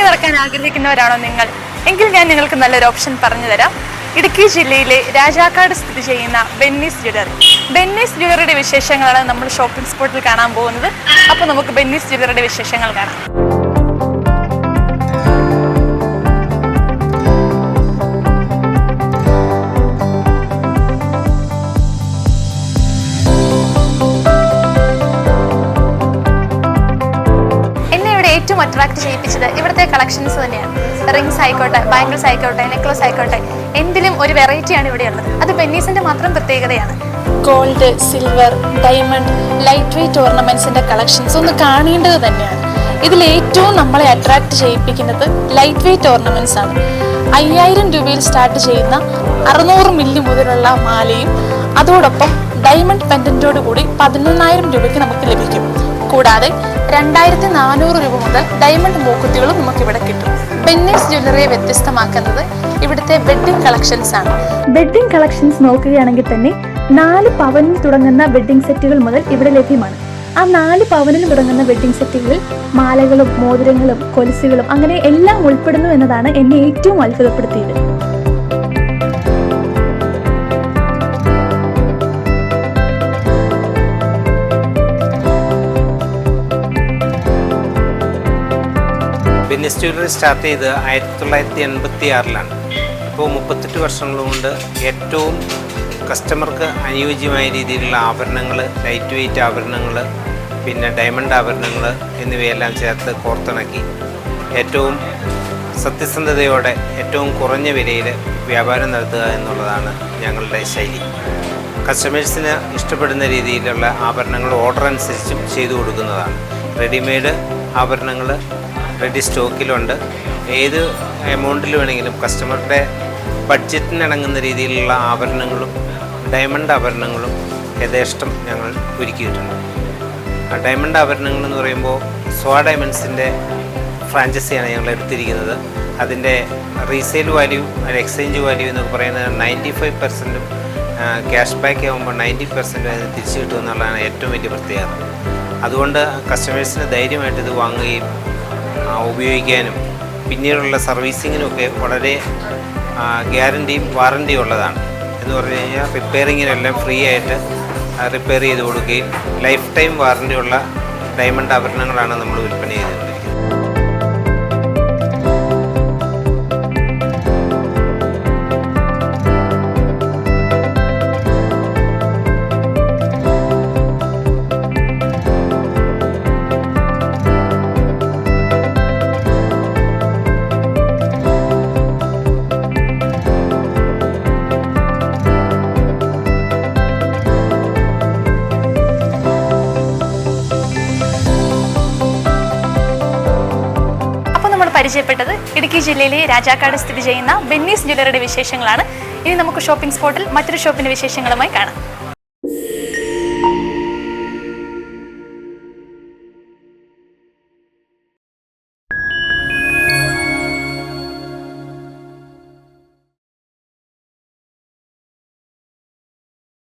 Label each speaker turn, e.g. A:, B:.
A: തുറക്കാൻ ആഗ്രഹിക്കുന്നവരാണോ നിങ്ങൾ? എങ്കിൽ ഞാൻ നിങ്ങൾക്ക് നല്ലൊരു ഓപ്ഷൻ പറഞ്ഞു തരാം. ഇടുക്കി ജില്ലയിലെ രാജാക്കാട് സ്ഥിതി ചെയ്യുന്ന ബെന്നീസ് ജ്വല്ലറി. ബെന്നീസ് ജ്വല്ലറിയുടെ വിശേഷങ്ങളാണ് നമ്മൾ ഷോപ്പിംഗ് സ്പോട്ടിൽ കാണാൻ പോകുന്നത്. അപ്പോൾ നമുക്ക് ബെന്നീസ് ജ്വല്ലറിയുടെ വിശേഷങ്ങൾ കാണാം. ഏറ്റവും അട്രാക്ട് ചെയ്യിപ്പിച്ചത് ഇവിടുത്തെ കളക്ഷൻസ് തന്നെയാണ്. റിങ്സ് ആയിക്കോട്ടെ, ബാംഗിൾസ് ആയിക്കോട്ടെ, നെക്ലസ് ആയിക്കോട്ടെ, എന്തിലും ഒരു വെറൈറ്റിയാണ് ഇവിടെയുള്ളത്. അത് ബെന്നീസിന്റെ മാത്രം പ്രത്യേകതയാണ്. Gold, silver, diamond, light weight ഓർണമെന്റ്സിന്റെ കളക്ഷൻസ് ഒന്ന് കാണേണ്ടത് തന്നെയാണ്. ഇതിൽ ഏറ്റവും നമ്മളെ അട്രാക്ട് ചെയ്യിപ്പിക്കുന്നത് ലൈറ്റ് വെയ്റ്റ് ഓർണമെന്റ്സ് ആണ്. 5000 രൂപയിൽ സ്റ്റാർട്ട് ചെയ്യുന്ന 600 മില്ലി മുതലുള്ള മാലയും അതോടൊപ്പം ഡയമണ്ട് പെൻഡന്റോട് കൂടി 11,000 രൂപയ്ക്ക് നമുക്ക് ലഭിക്കും. കൂടാതെ 2400 രൂപ മുതൽ ഡയമണ്ട് മൂക്കുത്തികളും നമുക്ക് ഇവിടെ കിട്ടും. ബെന്നീസ് ജ്വല്ലറിയെ വ്യത്യസ്തമാക്കുന്നത് ഇവിടുത്തെ വെഡ്ഡിംഗ് കളക്ഷൻസ് ആണ്.
B: വെഡ്ഡിംഗ് കളക്ഷൻസ് നോക്കുകയാണെങ്കിൽ തന്നെ 4 പവനിൽ തുടങ്ങുന്ന വെഡ്ഡിംഗ് സെറ്റുകൾ മുതൽ ഇവിടെ ലഭ്യമാണ്. ആ 4 പവനിൽ തുടങ്ങുന്ന വെഡ്ഡിംഗ് സെറ്റുകളിൽ മാലകളും മോതിരങ്ങളും കൊലുസുകളും അങ്ങനെ എല്ലാം ഉൾപ്പെടുന്നു എന്നതാണ് എന്നെ ഏറ്റവും അത്ഭുതപ്പെടുത്തിയത്.
C: ബെന്നീസ് ജ്വല്ലറി സ്റ്റാർട്ട് ചെയ്ത് 1986-ലാണ്. ഇപ്പോൾ 38 വർഷങ്ങൾ കൊണ്ട് ഏറ്റവും കസ്റ്റമർക്ക് അനുയോജ്യമായ രീതിയിലുള്ള ആഭരണങ്ങൾ, ലൈറ്റ് വെയ്റ്റ് ആഭരണങ്ങൾ, പിന്നെ ഡയമണ്ട് ആഭരണങ്ങൾ എന്നിവയെല്ലാം ചേർത്ത് കോർത്തിണക്കി ഏറ്റവും സത്യസന്ധതയോടെ ഏറ്റവും കുറഞ്ഞ വിലയിൽ വ്യാപാരം നടത്തുക എന്നുള്ളതാണ് ഞങ്ങളുടെ ശൈലി. കസ്റ്റമേഴ്സിന് ഇഷ്ടപ്പെടുന്ന രീതിയിലുള്ള ആഭരണങ്ങൾ ഓർഡർ അനുസരിച്ചും ചെയ്തു കൊടുക്കുന്നതാണ്. റെഡിമെയ്ഡ് ആഭരണങ്ങൾ റെഡി സ്റ്റോക്കിലുണ്ട്. ഏത് എമൗണ്ടിൽ വേണമെങ്കിലും കസ്റ്റമറുടെ ബഡ്ജറ്റിനിണങ്ങുന്ന രീതിയിലുള്ള ആഭരണങ്ങളും ഡയമണ്ട് ആഭരണങ്ങളും യഥേഷ്ടം ഞങ്ങൾ ഒരുക്കിയിട്ടുണ്ട്. ഡയമണ്ട് ആഭരണങ്ങൾ എന്ന് പറയുമ്പോൾ സ്വാ ഡയമണ്ട്സിൻ്റെ ഫ്രാഞ്ചൈസിയാണ് ഞങ്ങൾ എടുത്തിരിക്കുന്നത്. അതിൻ്റെ റീസെയിൽ വാല്യൂ, എക്സ്ചേഞ്ച് വാല്യൂ എന്നൊക്കെ പറയുന്നത് 95%-ഉം ക്യാഷ് ബാക്ക് ആകുമ്പോൾ 90% അതിന് തിരിച്ചു കിട്ടുമെന്നുള്ളതാണ് ഏറ്റവും വലിയ പ്രത്യേകത. അതുകൊണ്ട് കസ്റ്റമേഴ്സിന് ധൈര്യമായിട്ട് ഇത് വാങ്ങുകയും ഉപയോഗിക്കാനും പിന്നീടുള്ള സർവീസിങ്ങിനുമൊക്കെ വളരെ ഗ്യാരണ്ടിയും വാറണ്ടിയും ഉള്ളതാണ്. എന്ന് പറഞ്ഞു കഴിഞ്ഞാൽ റിപ്പയറിങ്ങിനെല്ലാം ഫ്രീ ആയിട്ട് റിപ്പയർ ചെയ്ത് കൊടുക്കുകയും ലൈഫ് ടൈം വാറണ്ടിയുള്ള ഡയമണ്ട് ആഭരണങ്ങളാണ് നമ്മൾ വിൽപ്പന ചെയ്തുകൊണ്ടിരിക്കുന്നത്.
A: പരിചയപ്പെട്ടത് ഇടുക്കി ജില്ലയിലെ രാജാക്കാട് സ്ഥിതി ചെയ്യുന്ന ബെന്നീസ് ജ്വല്ലറിയുടെ വിശേഷങ്ങളാണ്. ഇനി നമുക്ക് ഷോപ്പിംഗ് സ്പോട്ടിൽ മറ്റൊരു ഷോപ്പിന്റെ വിശേഷങ്ങളുമായി കാണാം.